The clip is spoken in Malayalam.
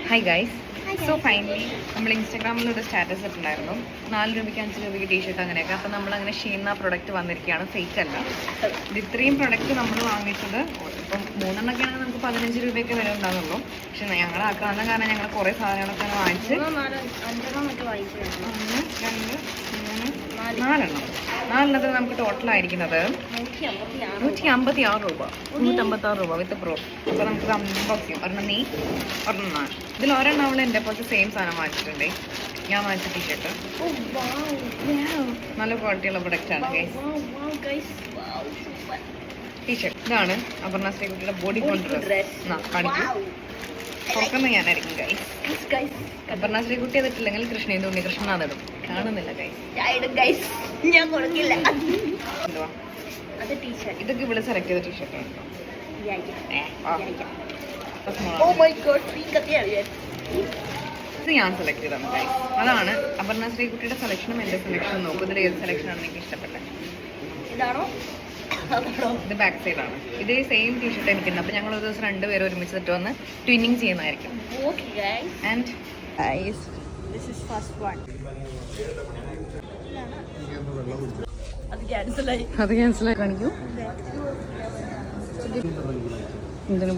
Hi guys. സോ ഫൈനലി നമ്മൾ ഇൻസ്റ്റാഗ്രാമിലൊരു സ്റ്റാറ്റസ് ഇട്ടുണ്ടായിരുന്നു 4 രൂപയ്ക്ക് 5 രൂപയ്ക്ക് ടീഷർട്ട് അങ്ങനെയൊക്കെ. അപ്പം നമ്മളങ്ങനെ ഷീന പ്രൊഡക്റ്റ് വന്നിരിക്കുകയാണ്, ഫേക്ക് അല്ല. ഇത് ഇത്രയും പ്രൊഡക്റ്റ് നമ്മൾ വാങ്ങിച്ചത് ഇപ്പം 3 എണ്ണമൊക്കെ ആണെങ്കിൽ നമുക്ക് 15 രൂപയൊക്കെ വില ഉണ്ടാകുന്നുള്ളൂ. പക്ഷെ ഞങ്ങൾ ആക്രാന്തം കാരണം ഞങ്ങൾ കുറേ സാധനങ്ങളൊക്കെ വാങ്ങിച്ച് 1, 2, 3, 4 നമുക്ക് ടോട്ടലായിരിക്കുന്നത് 156 രൂപ, 356 രൂപ വിത്ത് പ്രോ. അപ്പോൾ നമുക്ക് അൺബോക്സ് ചെയ്യും. ഒരെണ്ണം നീ, ഒരെണ്ണം ഞാൻ. ഇതിൽ ഒരെണ്ണം അവൾ എൻ്റെ പോലത്തെ സെയിം സാധനം വാങ്ങിച്ചിട്ടുണ്ടേ. ഞാൻ വാങ്ങിച്ച ടീഷർട്ട് നല്ല ക്വാളിറ്റിയുള്ള പ്രൊഡക്റ്റാണ് ടീഷർട്ട്. ഇതാണ് അപർണ ശ്രീകുട്ടിയുടെ ബോഡി കോൺ ഡ്രസ്. കാണിക്കും, തുറക്കുന്ന ഞാനായിരിക്കും ഗൈസ്. അപർണ ശ്രീകുട്ടി അതിട്ടില്ലെങ്കിൽ കൃഷ്ണേന്ദു ഉണ്ണികൃഷ്ണൻ അതിടും. കാണുന്നില്ല ഗൈസ്, എന്തുവാ ഇതൊക്കെ ഇവിടെ സെലക്ട് ചെയ്ത ടീഷർട്ടാണ്. ഇത് ഞാൻ സെലക്ട് ചെയ്താണ് ഗൈസ്. അതാണ് അപർണ ശ്രീകുട്ടിയുടെ സെലക്ഷനും എൻ്റെ സെലക്ഷനും. നോക്കും ഇതിൽ ഏത് സെലക്ഷനാണ് എനിക്ക് ഇഷ്ടപ്പെട്ടത്. ഇത് ബാക്ക് സൈഡാണ്. ഇതേ സെയിം ടീഷർട്ട് എനിക്കുണ്ട്. അപ്പോൾ ഞങ്ങൾ ഒരു ദിവസം 2 പേര് ഒരുമിച്ചിട്ട് വന്ന് ട്വിന്നിങ് ചെയ്യുന്നതായിരിക്കും. ആൻഡ് അത് ക്യാൻസലായി കാണിക്കൂ. ഇതിന്